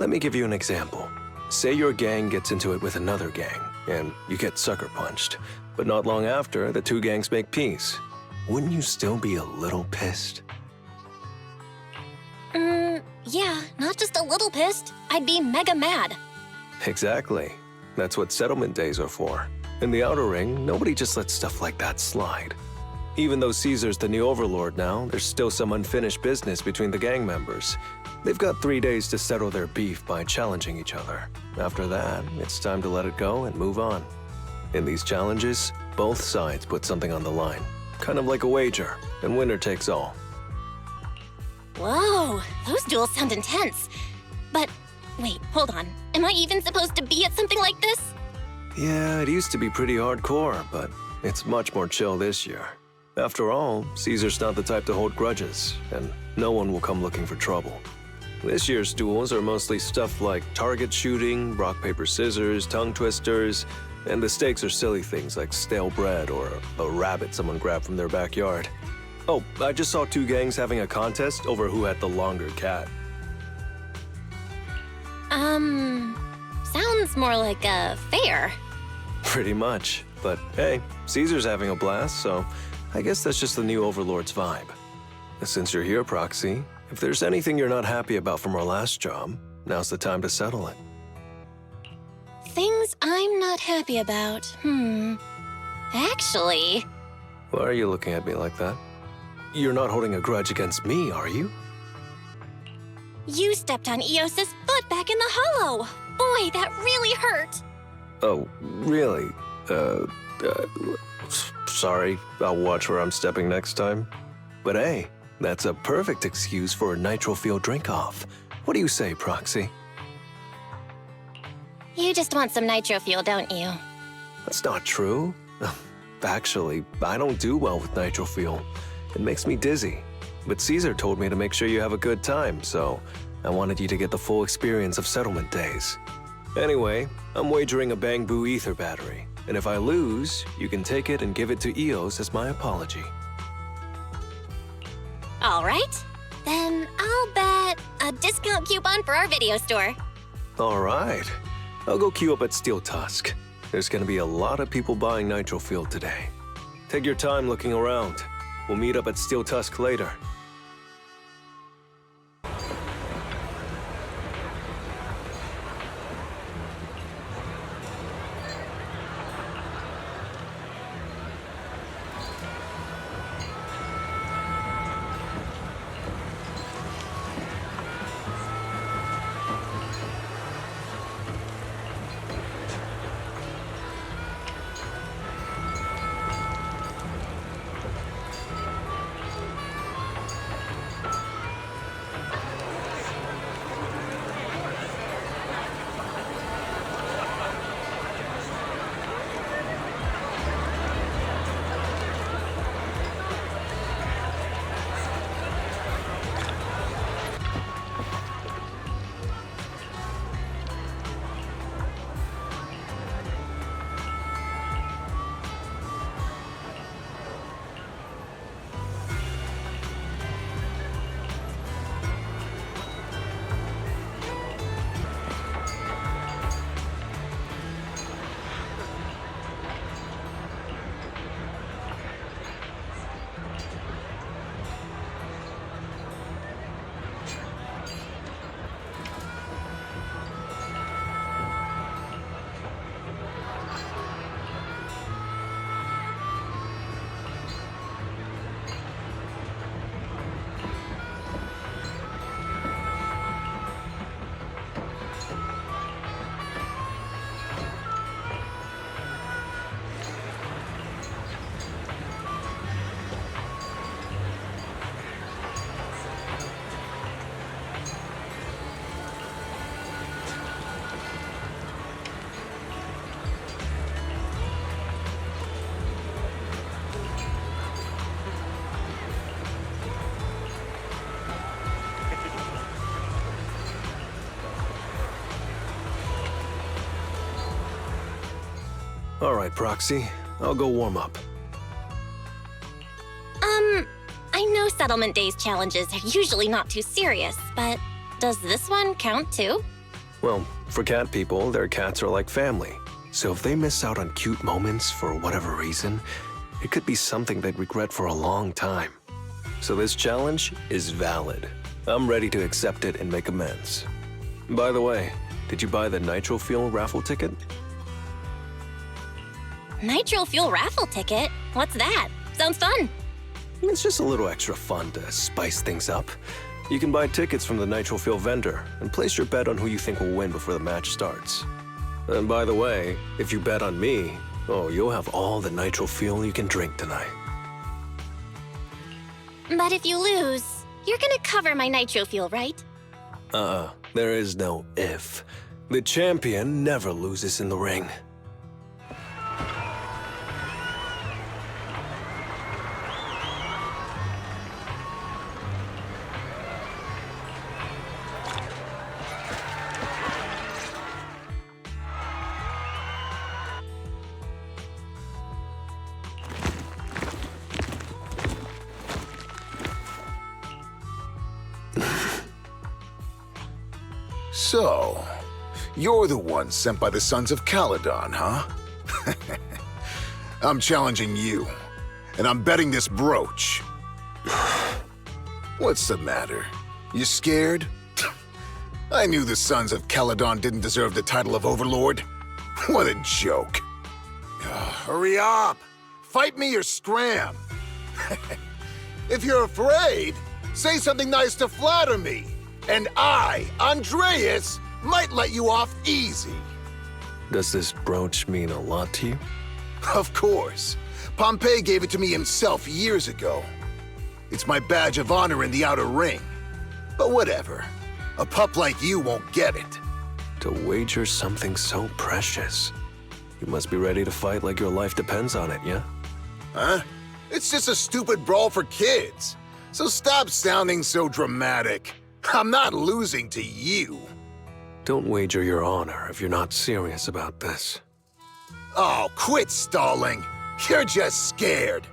Let me give you an example. Say your gang gets into it with another gang, and you get sucker punched. But not long after, the two gangs make peace. Wouldn't you still be a little pissed? Yeah, not just a little pissed. I'd be mega mad. Exactly. That's what settlement days are for. In the Outer Ring, nobody just lets stuff like that slide. Even though Caesar's the new overlord now, there's still some unfinished business between the gang members. They've got 3 days to settle their beef by challenging each other. After that, it's time to let it go and move on. In these challenges, both sides put something on the line. Kind of like a wager, and winner takes all. Whoa, those duels sound intense. But wait, hold on. Am I even supposed to be at something like this? Yeah, it used to be pretty hardcore, but it's much more chill this year. After all, Caesar's not the type to hold grudges, and no one will come looking for trouble. This year's duels are mostly stuff like target shooting, rock, paper, scissors, tongue twisters, and the stakes are silly things like stale bread or a rabbit someone grabbed from their backyard. Oh, I just saw 2 gangs having a contest over who had the longer cat. Sounds more like a fair. Pretty much. But hey, Caesar's having a blast, so I guess that's just the new Overlord's vibe. Since you're here, Proxy, if there's anything you're not happy about from our last job, now's the time to settle it. Things I'm not happy about. Actually... Why are you looking at me like that? You're not holding a grudge against me, are you? You stepped on Eos's foot back in the hollow. Boy, that really hurt. Oh, really? Sorry. I'll watch where I'm stepping next time. But hey, that's a perfect excuse for a nitro-fuel drink-off. What do you say, Proxy? You just want some nitro fuel, don't you? That's not true. Actually, I don't do well with nitro fuel. It makes me dizzy. But Caesar told me to make sure you have a good time, so I wanted you to get the full experience of settlement days. Anyway, I'm wagering a Bang Boo ether battery, and if I lose, you can take it and give it to Eos as my apology. All right. Then I'll bet a discount coupon for our video store. All right. I'll go queue up at Steel Tusk. There's gonna be a lot of people buying nitro fuel today. Take your time looking around. We'll meet up at Steel Tusk later. All right, Proxy. I'll go warm up. I know Settlement Days challenges are usually not too serious, but does this one count too? Well, for cat people, their cats are like family. So if they miss out on cute moments for whatever reason, it could be something they'd regret for a long time. So this challenge is valid. I'm ready to accept it and make amends. By the way, did you buy the Nitro Fuel raffle ticket? Nitro Fuel raffle ticket? What's that? Sounds fun. It's just a little extra fun to spice things up. You can buy tickets from the Nitro Fuel vendor and place your bet on who you think will win before the match starts. And by the way, if you bet on me, oh, you'll have all the Nitro Fuel you can drink tonight. But if you lose, you're gonna cover my Nitro Fuel, right? There is no if. The champion never loses in the ring. So, you're the one sent by the Sons of Caledon, huh? I'm challenging you, and I'm betting this brooch. What's the matter? You scared? I knew the Sons of Caledon didn't deserve the title of Overlord. What a joke. Hurry up! Fight me or scram! If you're afraid, say something nice to flatter me. And I, Andreas, might let you off easy. Does this brooch mean a lot to you? Of course. Pompey gave it to me himself years ago. It's my badge of honor in the outer ring. But whatever. A pup like you won't get it. To wager something so precious. You must be ready to fight like your life depends on it, yeah? Huh? It's just a stupid brawl for kids. So stop sounding so dramatic. I'm not losing to you. Don't wager your honor if you're not serious about this. Oh, quit stalling. You're just scared.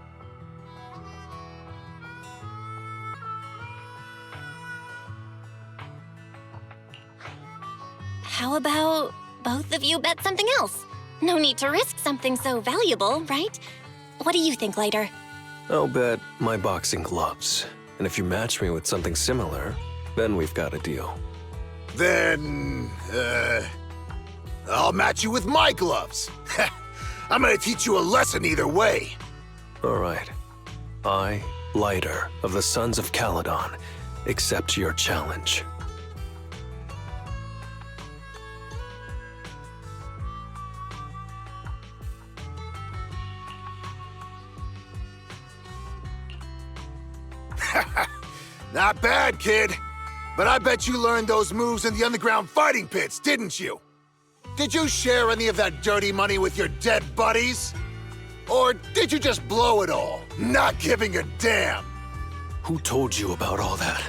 How about both of you bet something else? No need to risk something so valuable, right? What do you think, Lighter? I'll bet my boxing gloves. And if you match me with something similar, then we've got a deal. Then, I'll match you with my gloves. I'm gonna teach you a lesson either way. All right. I, Lighter of the Sons of Caledon, accept your challenge. Not bad, kid. But I bet you learned those moves in the underground fighting pits, didn't you? Did you share any of that dirty money with your dead buddies? Or did you just blow it all, not giving a damn? Who told you about all that?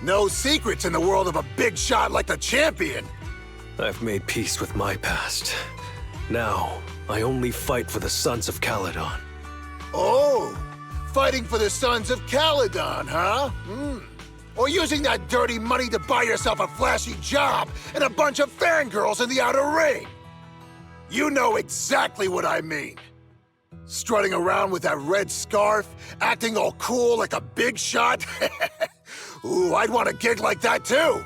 No secrets in the world of a big shot like the champion. I've made peace with my past. Now, I only fight for the Sons of Caledon. Oh, fighting for the Sons of Caledon, huh? Or using that dirty money to buy yourself a flashy job and a bunch of fangirls in the outer ring. You know exactly what I mean. Strutting around with that red scarf, acting all cool like a big shot. Ooh, I'd want a gig like that too.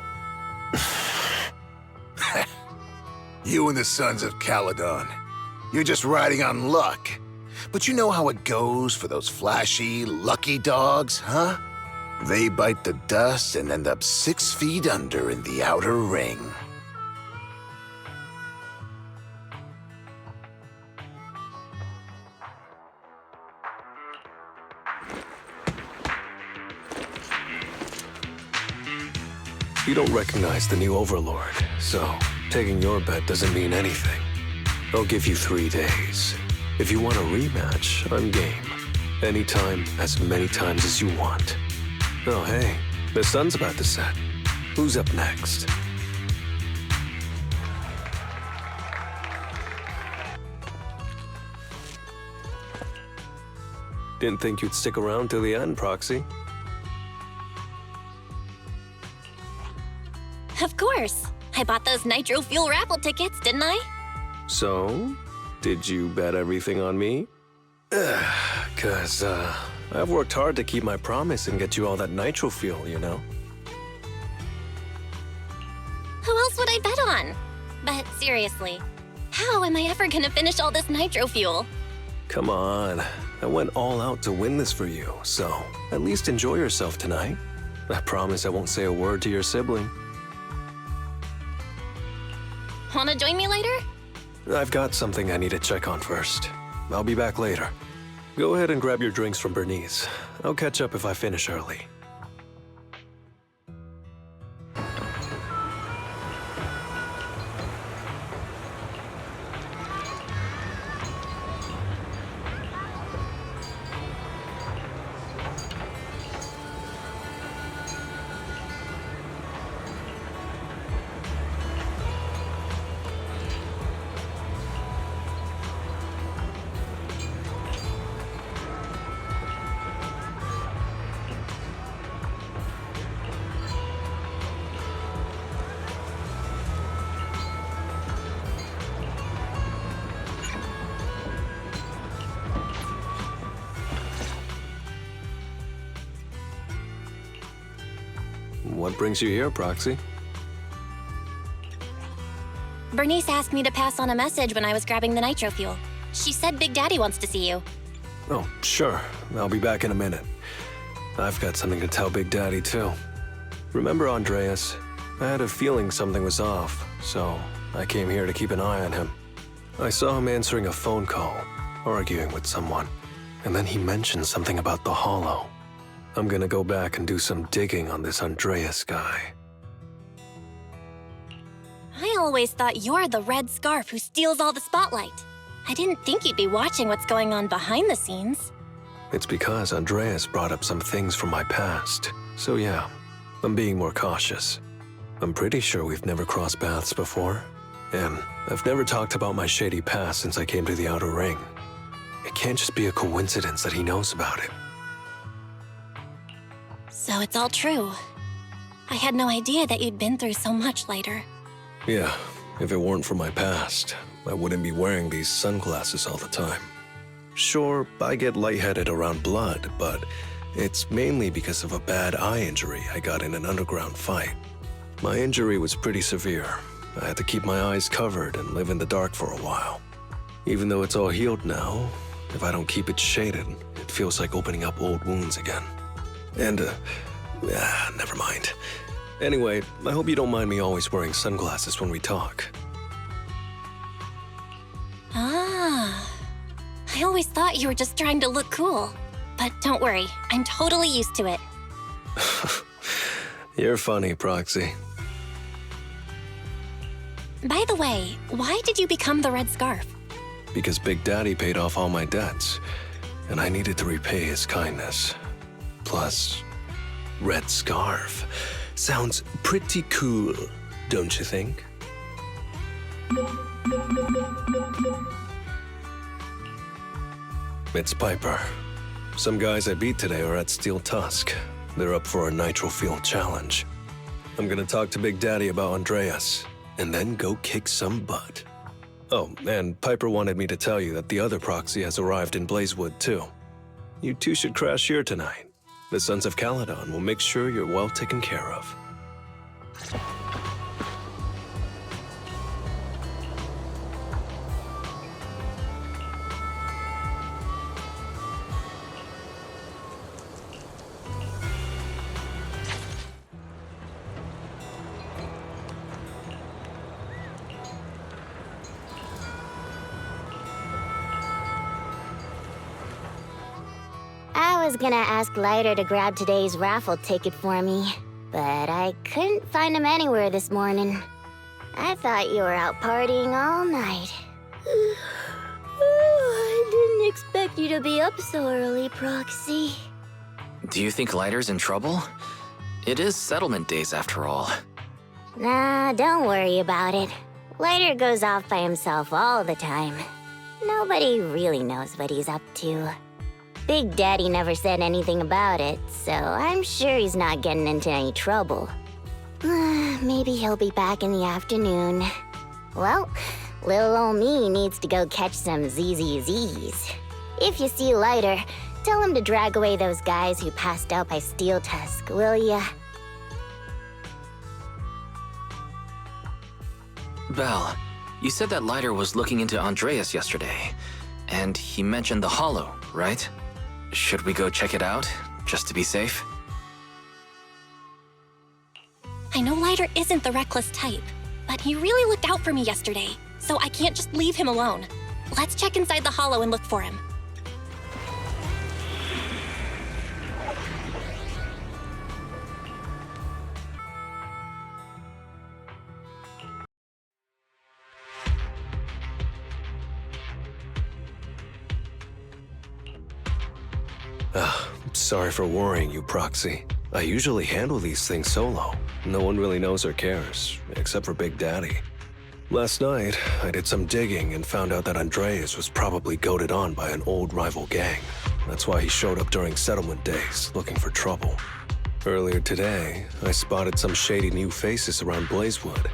You and the Sons of Caledon. You're just riding on luck. But you know how it goes for those flashy, lucky dogs, huh? They bite the dust and end up 6 feet under in the outer ring. You don't recognize the new Overlord, so taking your bet doesn't mean anything. I'll give you 3 days. If you want a rematch, I'm game. Anytime, as many times as you want. Oh, hey, the sun's about to set. Who's up next? Didn't think you'd stick around till the end, Proxy. Of course. I bought those nitro fuel raffle tickets, didn't I? So, did you bet everything on me? 'Cause, I've worked hard to keep my promise and get you all that nitro fuel, you know? Who else would I bet on? But seriously, how am I ever gonna finish all this nitro fuel? Come on. I went all out to win this for you, so at least enjoy yourself tonight. I promise I won't say a word to your sibling. Wanna join me later? I've got something I need to check on first. I'll be back later. Go ahead and grab your drinks from Bernice. I'll catch up if I finish early. What brings you here, Proxy? Bernice asked me to pass on a message when I was grabbing the nitro fuel. She said Big Daddy wants to see you. Oh, sure. I'll be back in a minute. I've got something to tell Big Daddy, too. Remember Andreas? I had a feeling something was off, so I came here to keep an eye on him. I saw him answering a phone call, arguing with someone, and then he mentioned something about the Hollow. I'm gonna go back and do some digging on this Andreas guy. I always thought you're the red scarf who steals all the spotlight. I didn't think you'd be watching what's going on behind the scenes. It's because Andreas brought up some things from my past, so yeah, I'm being more cautious. I'm pretty sure we've never crossed paths before, and I've never talked about my shady past since I came to the Outer Ring. It can't just be a coincidence that he knows about it. So it's all true. I had no idea that you'd been through so much later. Yeah, if it weren't for my past, I wouldn't be wearing these sunglasses all the time. Sure, I get lightheaded around blood, but it's mainly because of a bad eye injury I got in an underground fight. My injury was pretty severe. I had to keep my eyes covered and live in the dark for a while. Even though it's all healed now, if I don't keep it shaded, it feels like opening up old wounds again. And, never mind. Anyway, I hope you don't mind me always wearing sunglasses when we talk. Ah, I always thought you were just trying to look cool. But don't worry, I'm totally used to it. You're funny, Proxy. By the way, why did you become the red scarf? Because Big Daddy paid off all my debts, and I needed to repay his kindness. Plus, red scarf sounds pretty cool, don't you think? It's Piper. Some guys I beat today are at Steel Tusk. They're up for a nitro fuel challenge. I'm gonna talk to Big Daddy about Andreas, and then go kick some butt. Oh, and Piper wanted me to tell you that the other Proxy has arrived in Blazewood, too. You two should crash here tonight. The Sons of Caledon will make sure you're well taken care of. I was gonna ask Lighter to grab today's raffle ticket for me, but I couldn't find him anywhere this morning. I thought you were out partying all night. I didn't expect you to be up so early, Proxy. Do you think Lighter's in trouble? It is settlement days after all. Nah, don't worry about it. Lighter goes off by himself all the time. Nobody really knows what he's up to. Big Daddy never said anything about it, so I'm sure he's not getting into any trouble. maybe he'll be back in the afternoon. Well, little ol' me needs to go catch some ZZZs. If you see Lighter, tell him to drag away those guys who passed out by Steel Tusk, will ya? Belle, you said that Lighter was looking into Andreas yesterday, and he mentioned the Hollow, right? Should we go check it out, just to be safe? I know Lighter isn't the reckless type, but he really looked out for me yesterday, so I can't just leave him alone. Let's check inside the Hollow and look for him. Sorry for worrying you, Proxy. I usually handle these things solo. No one really knows or cares, except for Big Daddy. Last night, I did some digging and found out that Andreas was probably goaded on by an old rival gang. That's why he showed up during settlement days, looking for trouble. Earlier today, I spotted some shady new faces around Blazewood.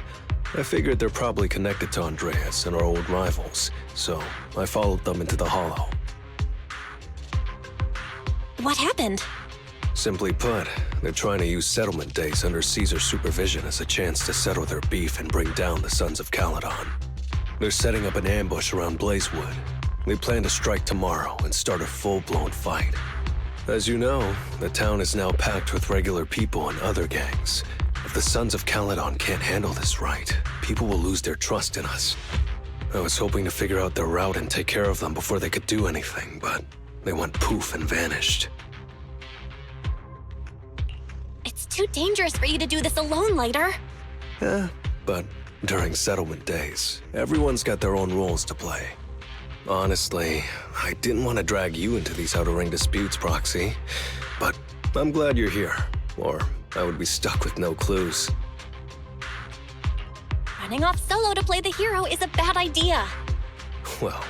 I figured they're probably connected to Andreas and our old rivals, so I followed them into the Hollow. What happened? Simply put, they're trying to use settlement days under Caesar's supervision as a chance to settle their beef and bring down the Sons of Caledon. They're setting up an ambush around Blazewood. They plan to strike tomorrow and start a full-blown fight. As you know, the town is now packed with regular people and other gangs. If the Sons of Caledon can't handle this right, people will lose their trust in us. I was hoping to figure out their route and take care of them before they could do anything, but they went poof and vanished. It's too dangerous for you to do this alone, Lighter. Yeah, but during settlement days, everyone's got their own roles to play. Honestly, I didn't want to drag you into these outer ring disputes, Proxy, but I'm glad you're here, or I would be stuck with no clues. Running off solo to play the hero is a bad idea. Well,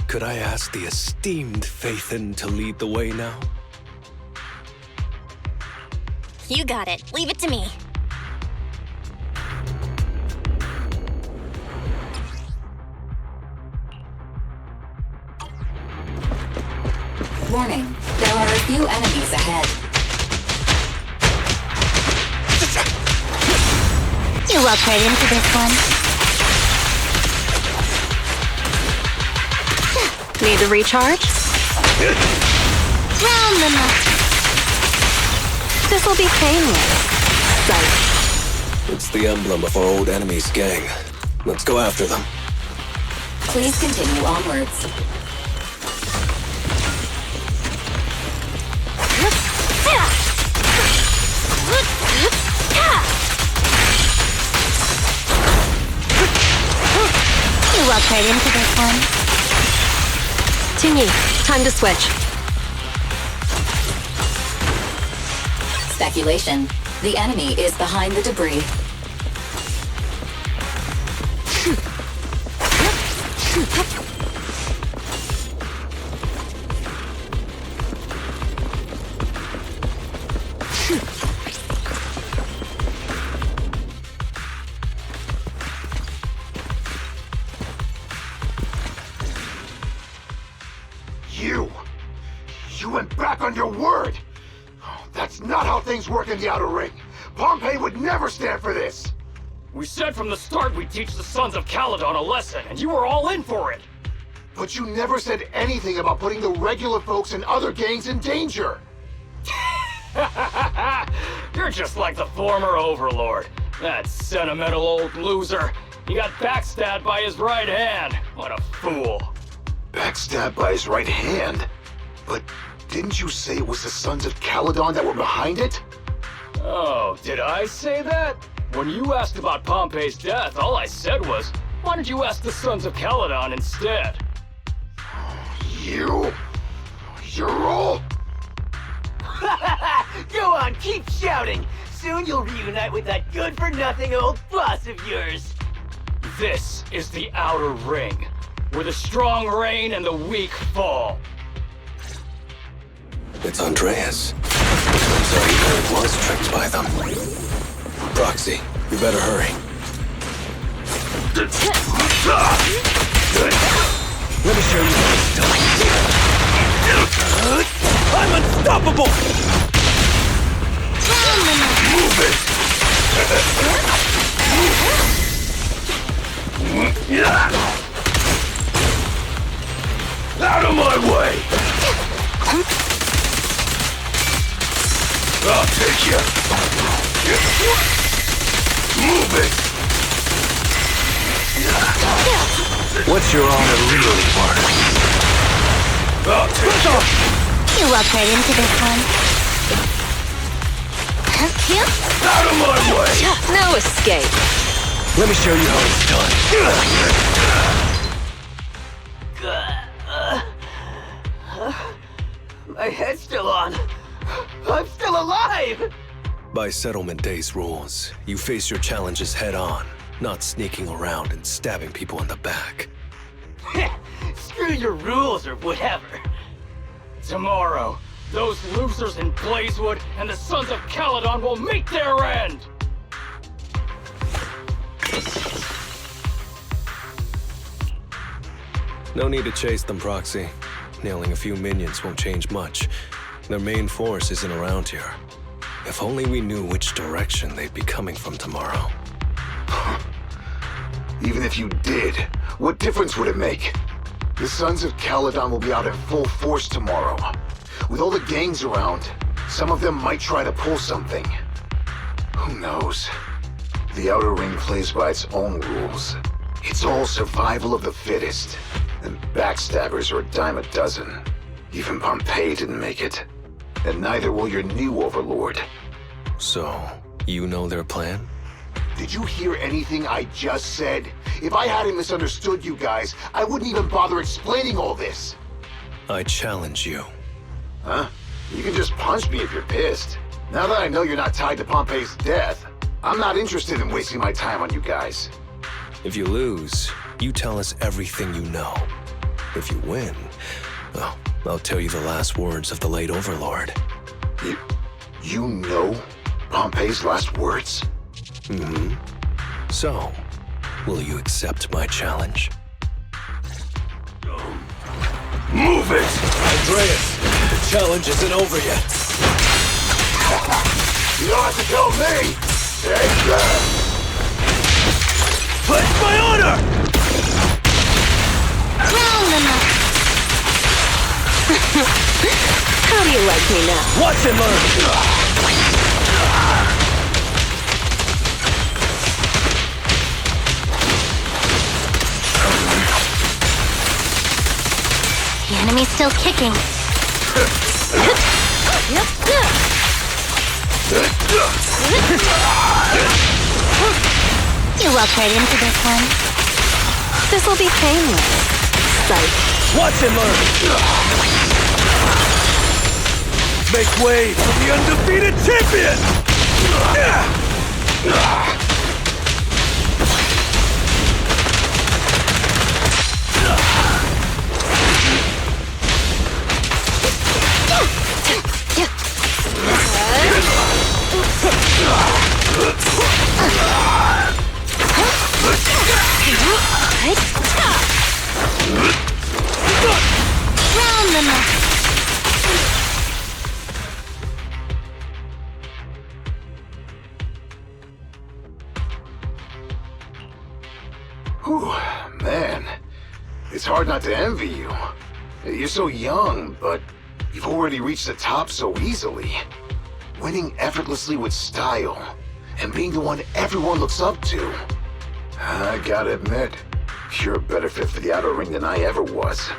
could I ask the esteemed Phaethon to lead the way now? You got it. Leave it to me. Warning, there are a few enemies ahead. You walk right into this one. Need to recharge? Round the nut. This'll be painless. Psych. It's the emblem of our old enemy's gang. Let's go after them. Please continue onwards. You walk right into this one. Tingy, time to switch. Speculation. The enemy is behind the debris. You went back on your word! That's not how things work in the Outer Ring. Pompey would never stand for this! We said from the start we'd teach the Sons of Caledon a lesson, and you were all in for it! But you never said anything about putting the regular folks and other gangs in danger! You're just like the former Overlord. That sentimental old loser. He got backstabbed by his right hand. What a fool. Backstabbed by his right hand? But didn't you say it was the Sons of Caledon that were behind it? Oh, did I say that? When you asked about Pompey's death, all I said was, why don't you ask the Sons of Caledon instead? You're all... Go on, keep shouting! Soon you'll reunite with that good-for-nothing old boss of yours! This is the Outer Ring, where the strong reign and the weak fall. It's Andreas. Turns out he really was tricked by them. Proxy, you better hurry. Let me show you how it's done. I'm unstoppable! Move it! Out of my way! I'll take you! Move it! What's your honor really worth? I'll take you! You walked right into this one. Out of my way! No escape. Let me show you how it's done. My head's still on. I'm still alive! By Settlement Day's rules, you face your challenges head on, not sneaking around and stabbing people in the back. Screw your rules or whatever. Tomorrow, those losers in Blazewood and the Sons of Caledon will meet their end! No need to chase them, Proxy. Nailing a few minions won't change much. Their main force isn't around here. If only we knew which direction they'd be coming from tomorrow. Even if you did, what difference would it make? The Sons of Caledon will be out in full force tomorrow. With all the gangs around, some of them might try to pull something. Who knows? The Outer Ring plays by its own rules. It's all survival of the fittest. And backstabbers are a dime a dozen. Even Pompeii didn't make it. And neither will your new overlord. So, you know their plan? Did you hear anything I just said? If I hadn't misunderstood you guys, I wouldn't even bother explaining all this. I challenge you. Huh? You can just punch me if you're pissed. Now that I know you're not tied to Pompeii's death, I'm not interested in wasting my time on you guys. If you lose, you tell us everything you know. If you win, well, I'll tell you the last words of the late Overlord. You know Pompeii's last words? Mm-hmm. So, will you accept my challenge? Move it! Andreas, the challenge isn't over yet. You don't have to tell me! Take that! Pledge my honor! How do you like me now? Watch and learn! The enemy's still kicking. You walked right into this one. This'll be painless. Psych. Watch and learn! Make way for the undefeated champion! Round them up. Whew, man. It's hard not to envy you. You're so young, but you've already reached the top so easily. Winning effortlessly with style, and being the one everyone looks up to. I gotta admit, you're a better fit for the Outer Ring than I ever was.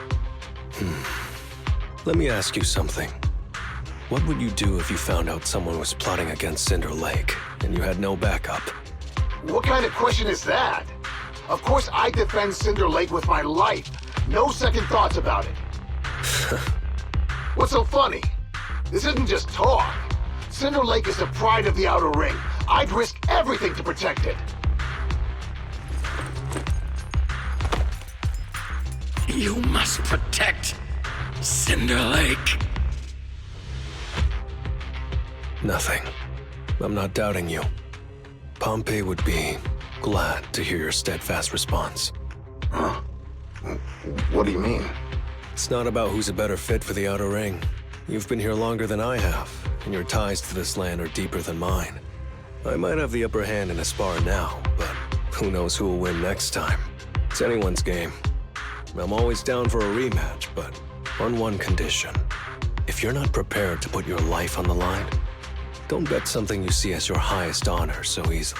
Let me ask you something. What would you do if you found out someone was plotting against Cinder Lake, and you had no backup? What kind of question is that? Of course I defend Cinder Lake with my life. No second thoughts about it. What's so funny? This isn't just talk. Cinder Lake is the pride of the Outer Ring. I'd risk everything to protect it. You must protect Cinder Lake. Nothing. I'm not doubting you. Pompey would be glad to hear your steadfast response. Huh? What do you mean? It's not about who's a better fit for the Outer Ring. You've been here longer than I have, and your ties to this land are deeper than mine. I might have the upper hand in a spar now, but who knows who will win next time. It's anyone's game. I'm always down for a rematch, but on one condition. If you're not prepared to put your life on the line, don't bet something you see as your highest honor so easily.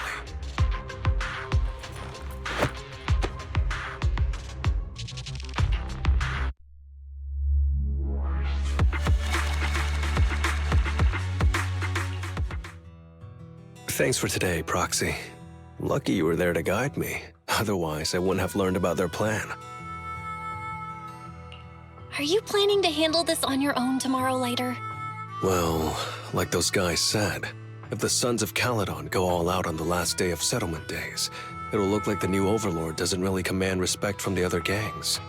Thanks for today, Proxy. Lucky you were there to guide me. Otherwise, I wouldn't have learned about their plan. Are you planning to handle this on your own tomorrow, Lighter? Well, like those guys said, if the Sons of Caledon go all out on the last day of settlement days, it'll look like the new Overlord doesn't really command respect from the other gangs.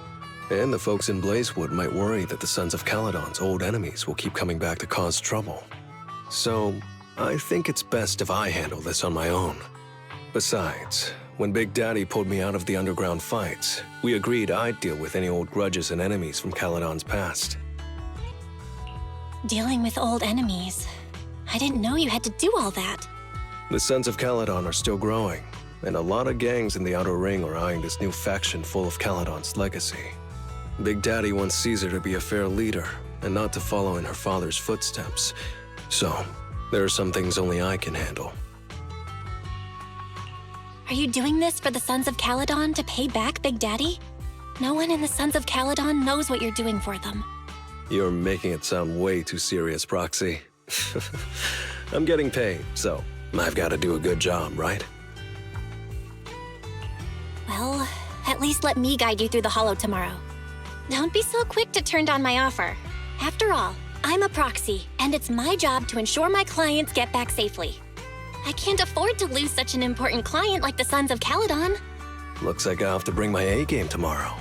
And the folks in Blazewood might worry that the Sons of Caledon's old enemies will keep coming back to cause trouble. So, I think it's best if I handle this on my own. Besides, when Big Daddy pulled me out of the underground fights, we agreed I'd deal with any old grudges and enemies from Caledon's past. Dealing with old enemies. I didn't know you had to do all that. The Sons of Caledon are still growing, and a lot of gangs in the Outer Ring are eyeing this new faction full of Caledon's legacy. Big Daddy wants Caesar to be a fair leader, and not to follow in her father's footsteps. So, there are some things only I can handle. Are you doing this for the Sons of Caledon to pay back Big Daddy? No one in the Sons of Caledon knows what you're doing for them. You're making it sound way too serious, Proxy. I'm getting paid, so I've got to do a good job, right? Well, at least let me guide you through the Hollow tomorrow. Don't be so quick to turn down my offer. After all, I'm a proxy, and it's my job to ensure my clients get back safely. I can't afford to lose such an important client like the Sons of Caledon. Looks like I'll have to bring my A-game tomorrow.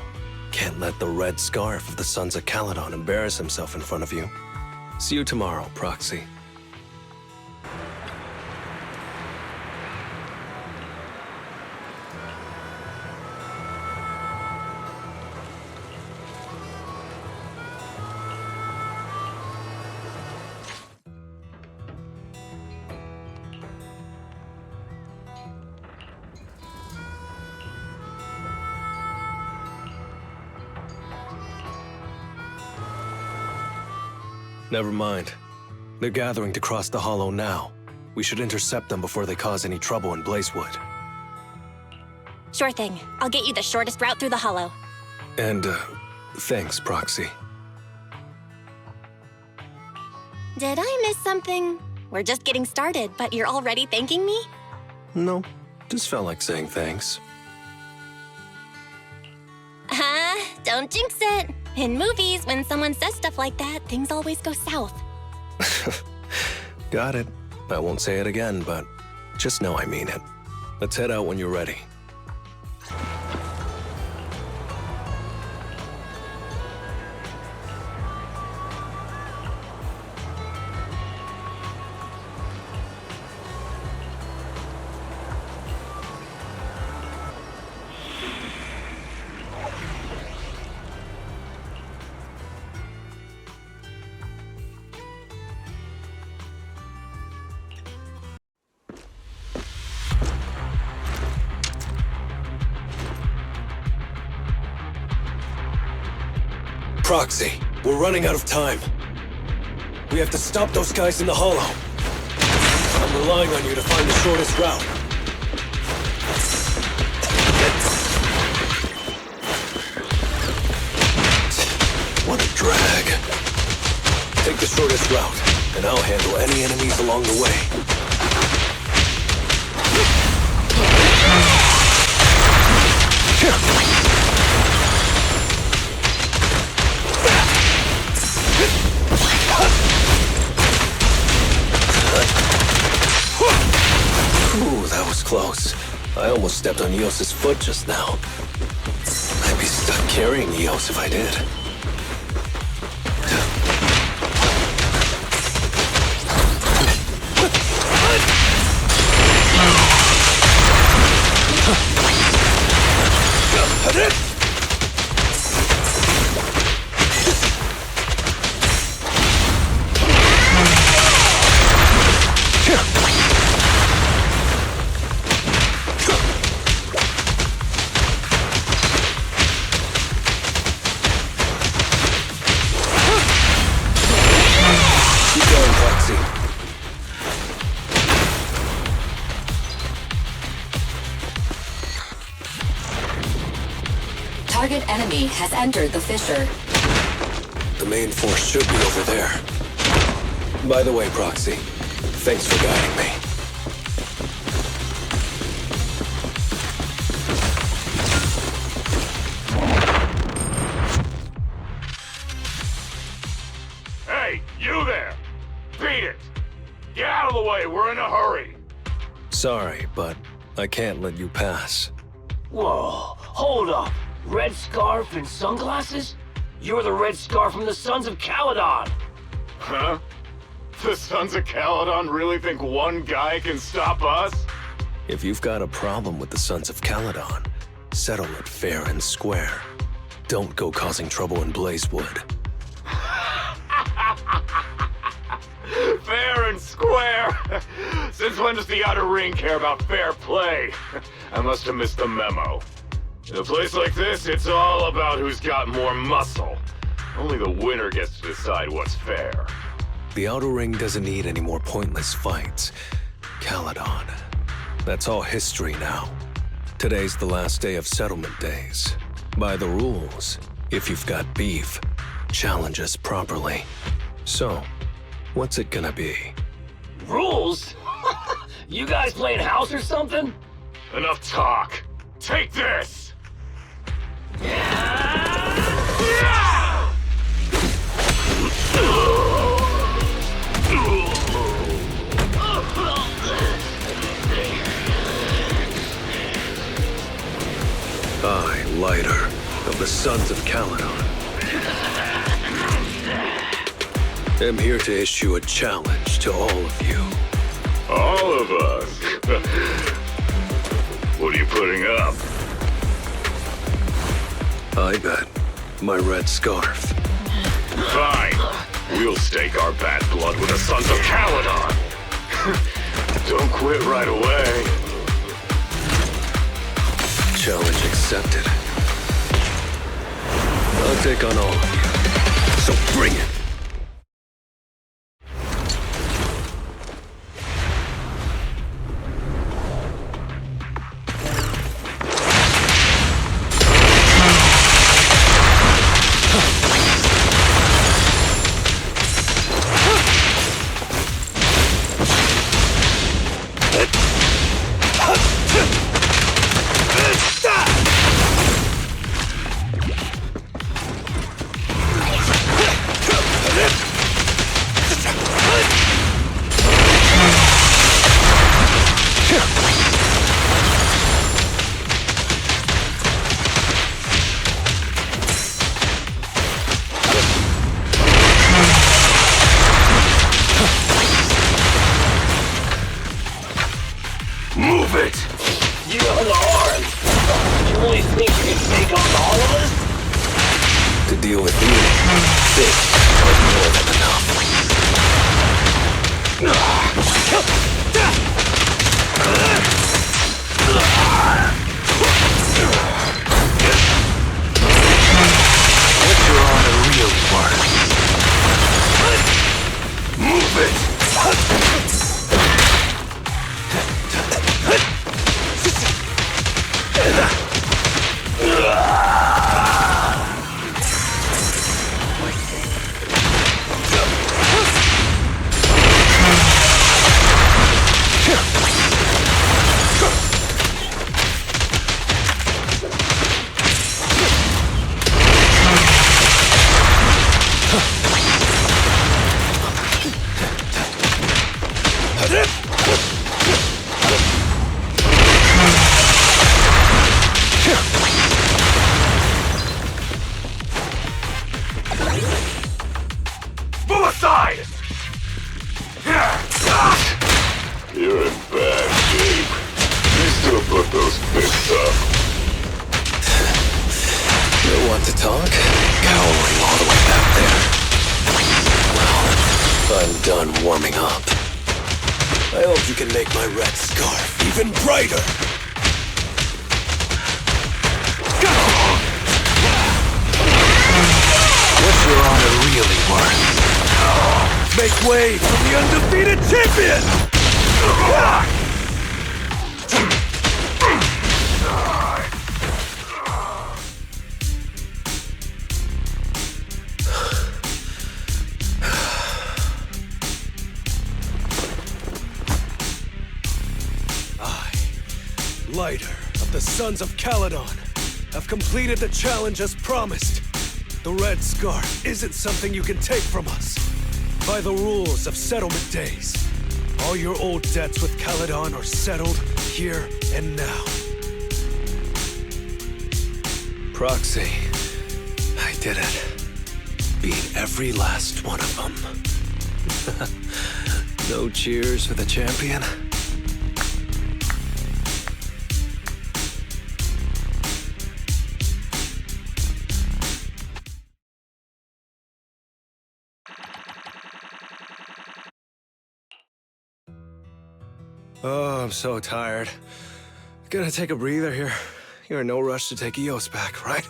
Can't let the red scarf of the Sons of Caledon embarrass himself in front of you. See you tomorrow, Proxy. Never mind. They're gathering to cross the Hollow now. We should intercept them before they cause any trouble in Blazewood. Sure thing. I'll get you the shortest route through the Hollow. And, thanks, Proxy. Did I miss something? We're just getting started, but you're already thanking me? No, just felt like saying thanks. Don't jinx it. In movies, when someone says stuff like that, things always go south. Got it. I won't say it again, but just know I mean it. Let's head out when you're ready. Proxy, we're running out of time. We have to stop those guys in the Hollow. I'm relying on you to find the shortest route. What a drag. Take the shortest route, and I'll handle any enemies along the way. Ooh, that was close. I almost stepped on Eos's foot just now. I'd be stuck carrying Eos if I did. Keep going, Proxy. Target enemy has entered the fissure. The main force should be over there. By the way, Proxy, thanks for guiding me. Hey, you there! Beat it! Get out of the way, we're in a hurry! Sorry, but I can't let you pass. Whoa, hold up. Red scarf and sunglasses? You're the red scarf from the Sons of Caledon. Huh? The Sons of Caledon really think one guy can stop us? If you've got a problem with the Sons of Caledon, settle it fair and square. Don't go causing trouble in Blazewood. Fair and square! Since when does the Outer Ring care about fair play? I must have missed the memo. In a place like this, it's all about who's got more muscle. Only the winner gets to decide what's fair. The Outer Ring doesn't need any more pointless fights. Caledon. That's all history now. Today's the last day of settlement days. By the rules, if you've got beef, challenge us properly. So, what's it gonna be? Rules? You guys playing house or something? Enough talk. Take this! I, Lighter, of the Sons of Caledon, am here to issue a challenge to all of you. All of us? What are you putting up? I bet my red scarf. Fine. We'll stake our bad blood with the Sons of Caledon. Don't quit right away. Challenge accepted. I'll take on all of you. So bring it. Move it! You hung hard. You really think you can take on all of us? To deal with you, this was more than enough. What's your honor really worth? Move it! Move aside! You're in bad shape. You still put those fists up. talk, cowering all the way back there. Well, I'm done warming up. I hope you can make my red scarf even brighter. What's your honor really worth? Make way for the undefeated champion! Lighter of the Sons of Caledon, have completed the challenge as promised. The red scarf isn't something you can take from us. By the rules of settlement days, all your old debts with Caledon are settled here and now. Proxy, I did it. Beat every last one of them. No cheers for the champion? Oh, I'm so tired. Gonna take a breather here. You're in no rush to take Eos back, right?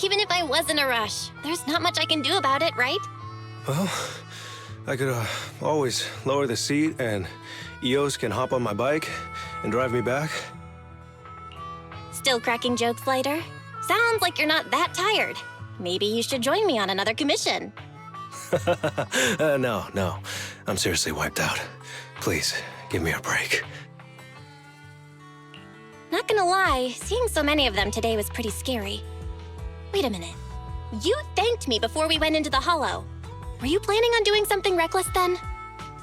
Even if I was in a rush, there's not much I can do about it, right? Well, I could always lower the seat and Eos can hop on my bike and drive me back. Still cracking jokes, Lighter? Sounds like you're not that tired. Maybe you should join me on another commission. No. I'm seriously wiped out. Please, give me a break. Not gonna lie, seeing so many of them today was pretty scary. Wait a minute. You thanked me before we went into the Hollow. Were you planning on doing something reckless then?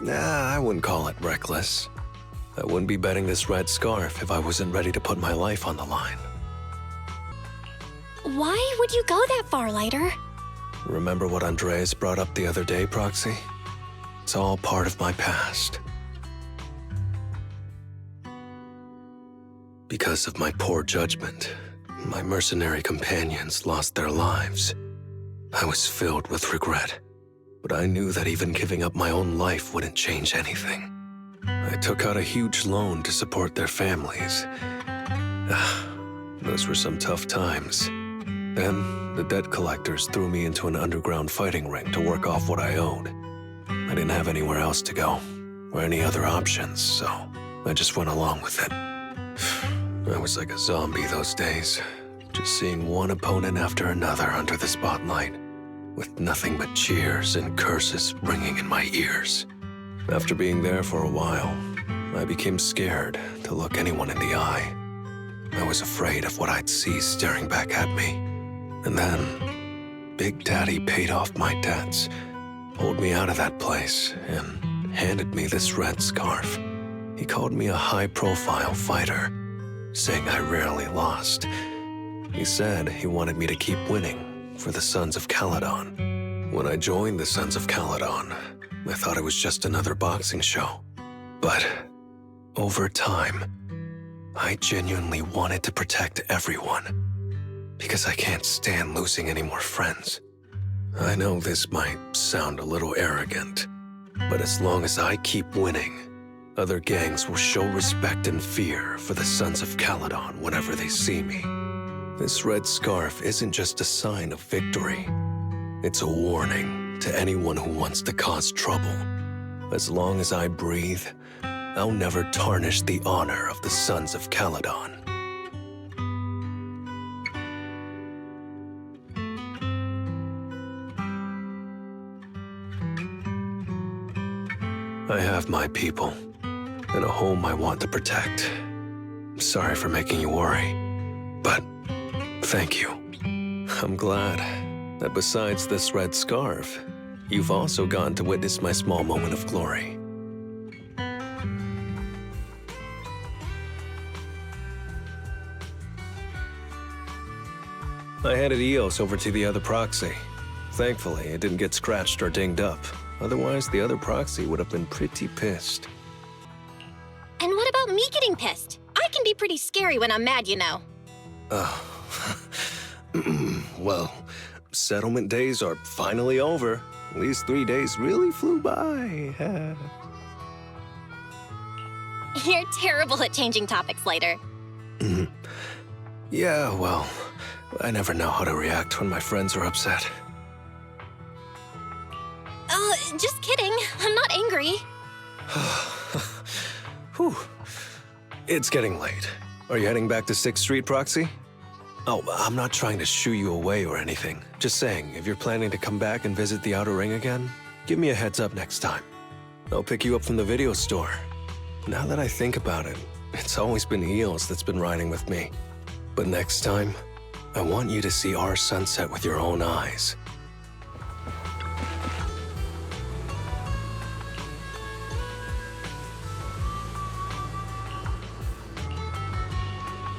Nah, I wouldn't call it reckless. I wouldn't be betting this red scarf if I wasn't ready to put my life on the line. Why would you go that far, Lighter? Remember what Andreas brought up the other day, Proxy? It's all part of my past. Because of my poor judgment, my mercenary companions lost their lives. I was filled with regret, but I knew that even giving up my own life wouldn't change anything. I took out a huge loan to support their families. Those were some tough times. Then, the debt collectors threw me into an underground fighting ring to work off what I owed. I didn't have anywhere else to go, or any other options, so I just went along with it. I was like a zombie those days, just seeing one opponent after another under the spotlight, with nothing but cheers and curses ringing in my ears. After being there for a while, I became scared to look anyone in the eye. I was afraid of what I'd see staring back at me. And then, Big Daddy paid off my debts, pulled me out of that place, and handed me this red scarf. He called me a high-profile fighter, saying I rarely lost. He said he wanted me to keep winning for the Sons of Caledon. When I joined the Sons of Caledon, I thought it was just another boxing show. But over time, I genuinely wanted to protect everyone, because I can't stand losing any more friends. I know this might sound a little arrogant, but as long as I keep winning, other gangs will show respect and fear for the Sons of Caledon whenever they see me. This red scarf isn't just a sign of victory. It's a warning to anyone who wants to cause trouble. As long as I breathe, I'll never tarnish the honor of the Sons of Caledon. I have my people, and a home I want to protect. Sorry for making you worry, but thank you. I'm glad that besides this red scarf, you've also gotten to witness my small moment of glory. I handed Eos over to the other proxy. Thankfully, it didn't get scratched or dinged up. Otherwise, the other proxy would have been pretty pissed. And what about me getting pissed? I can be pretty scary when I'm mad, you know. Oh, Well, settlement days are finally over. These 3 days really flew by. You're terrible at changing topics later. Yeah, well, I never know how to react when my friends are upset. Just kidding. I'm not angry. Whew. It's getting late. Are you heading back to 6th Street, Proxy? Oh, I'm not trying to shoo you away or anything. Just saying, if you're planning to come back and visit the Outer Ring again, give me a heads up next time. I'll pick you up from the video store. Now that I think about it, it's always been Eos that's been riding with me. But next time, I want you to see our sunset with your own eyes.